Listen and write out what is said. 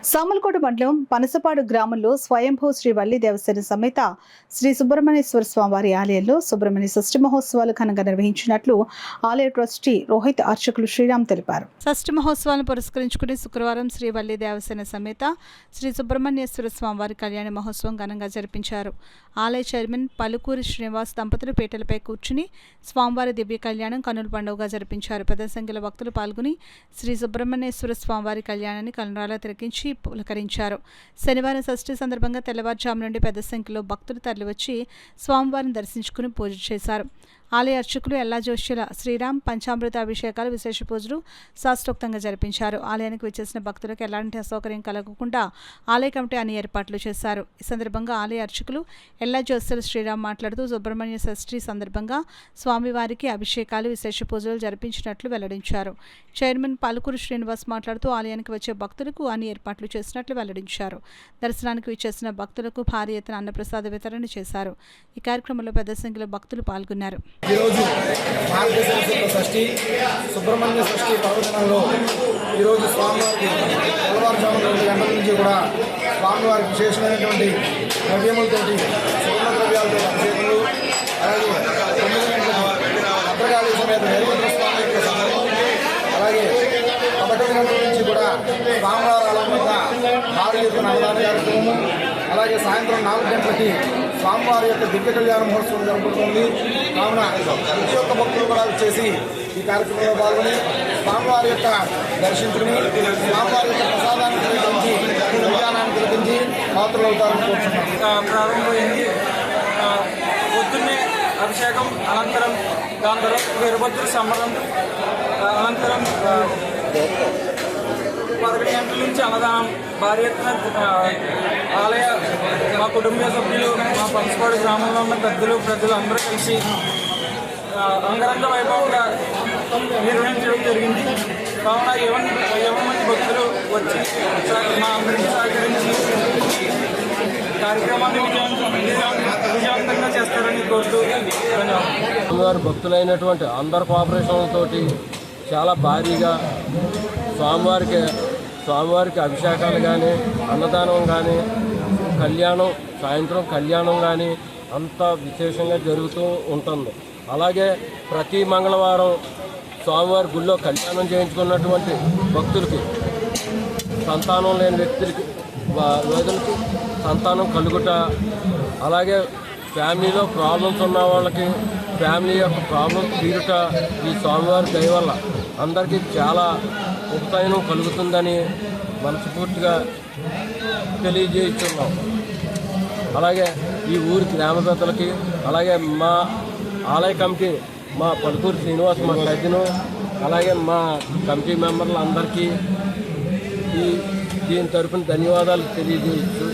సామలకోట మండలం పనసపాడు గ్రామంలో స్వయంభూ శ్రీ వల్లి దేవసేన సమేత శ్రీ సుబ్రహ్మణ్యేశ్వర స్వామివారి ఆలయంలో సుబ్రహ్మణ్య షష్ఠి మహోత్సవాలు ఘనంగా నిర్వహించినట్లు ఆలయ ట్రస్టీ రోహిత్ అర్చకులు శ్రీరామ్ తెలిపారు. షష్ఠి మహోత్సవాలను పురస్కరించుకుని శుక్రవారం శ్రీ వల్లి దేవసేన సమేత శ్రీ సుబ్రహ్మణ్యేశ్వర స్వామివారి కళ్యాణ మహోత్సవం ఘనంగా జరిపించారు. ఆలయ చైర్మన్ పలుకూరి శ్రీనివాస్ దంపతులు పీటలపై కూర్చుని స్వామివారి దివ్య కళ్యాణం కన్నుల పండుగగా జరిపించారు. పెద్ద సంఖ్యలో భక్తులు పాల్గొని శ్రీ సుబ్రహ్మణ్యేశ్వర స్వామివారి కళ్యాణాన్ని కనురాలా తిలకించి పులకరించారు. శనివారం షష్ఠి సందర్భంగా తెల్లవారుజాము నుండి పెద్ద సంఖ్యలో భక్తులు తరలివచ్చి స్వామివారిని దర్శించుకుని పూజ చేశారు. ఆలయ అర్చకులు ఎల్లా జోష్యుల శ్రీరామ్ పంచామృత అభిషేకాలు విశేష పూజలు శాస్త్రోక్తంగా జరిపించారు. ఆలయానికి విచ్చేసిన భక్తులకు ఎలాంటి అసౌకర్యం కలగకుండా ఆలయ కమిటీ అన్ని ఏర్పాట్లు చేశారు. ఈ సందర్భంగా ఆలయ అర్చకులు ఎల్లా జోష్యుల శ్రీరామ్ మాట్లాడుతూ సుబ్రహ్మణ్య షష్ఠి సందర్భంగా స్వామివారికి అభిషేకాలు విశేష పూజలు జరిపించినట్లు వెల్లడించారు. చైర్మన్ పలుకూరు శ్రీనివాస్ మాట్లాడుతూ ఆలయానికి వచ్చే భక్తులకు అన్ని ఏర్పాట్లు చేసినట్లు వెల్లడించారు. దర్శనానికి విచ్చేసిన భక్తులకు భారీ ఎత్తున అన్నప్రసాద వితరణ చేశారు. ఈ కార్యక్రమంలో పెద్ద సంఖ్యలో భక్తులు పాల్గొన్నారు. ఈరోజు మార్గశిర షష్ఠి సుబ్రహ్మణ్య షష్ఠి పర్వదినంలో ఈరోజు స్వామివారికి తెల్లవారుజాము 2 గంటల నుంచి కూడా స్వామివారికి విశేషమైనటువంటి ద్రవ్యములతోటి సుగంధ ద్రవ్యాలతో అభిషేకాలు, అలాగే 9 గంటలకు భద్రకాళి సమేత వీరభద్ర స్వామి యొక్క సందర్భం, అలాగే 11 గంటల నుంచి కూడా స్వామివారి ఆలయం వద్ద భారీ ఎత్తున అన్నదాన కార్యక్రమము, అలాగే సాయంత్రం 4 గంటలకి స్వామివారి యొక్క దివ్య కళ్యాణ మహోత్సవం జరుగుతుంది. కావున ప్రతి ఒక్క భక్తులు కూడా వచ్చేసి ఈ కార్యక్రమంలో పాల్గొని స్వామివారి యొక్క దర్శించుకుని స్వామివారి యొక్క ప్రసాదాన్ని తిలకించి విధానాన్ని తిలకించి పాత్రలు అవుతారని కోరుతున్నాం. ప్రారంభమైంది. పొద్దున్నే అభిషేకం, అనంతరం దాని తర్వాత వీరభద్ర సంబరం, అనంతరం 11 గంటల నుంచి అన్నదానం భారీ ఎత్తున ఆలయ మా కుటుంబ సభ్యులు, మా పనసపాడు గ్రామంలో ఉన్న ప్రజలు అందరూ కలిసి అంగరంగ వైభవంగా నిర్వహించడం జరిగింది. కావున ఏమో మంది భక్తులు వచ్చి మా అందరికీ సహకరించి కార్యక్రమాన్ని విజయవంతంగా చేస్తారని కోరుతూ ధన్యవాదాలు. భక్తులైనటువంటి అందరు కోఆపరేషన్లతోటి చాలా భారీగా స్వామివారికి అభిషేకాలు కానీ, అన్నదానం కానీ, కళ్యాణం, సాయంత్రం కళ్యాణం కానీ అంతా విశేషంగా జరుగుతూ ఉంటుంది. అలాగే ప్రతి మంగళవారం స్వామివారి గుళ్ళో కళ్యాణం చేయించుకున్నటువంటి భక్తులకి, సంతానం లేని వ్యక్తులకి, రోజులకి సంతానం కలుగుట, అలాగే ఫ్యామిలీలో ప్రాబ్లమ్స్ ఉన్న వాళ్ళకి ఫ్యామిలీ యొక్క ప్రాబ్లమ్స్ తీరుట ఈ స్వామివారి దయ వల్ల అందరికీ చాలా ఉపశమనం కలుగుతుందని మనస్ఫూర్తిగా తెలియజేస్తున్నాం. అలాగే ఈ ఊరి గ్రామ పెద్దలకి, అలాగే మా ఆలయ కమిటీ, మా పలుకూరు శ్రీనివాస్ మా కజిను, అలాగే మా కమిటీ మెంబర్లు అందరికీ దీని తరఫున ధన్యవాదాలు తెలియజేయచ్చు.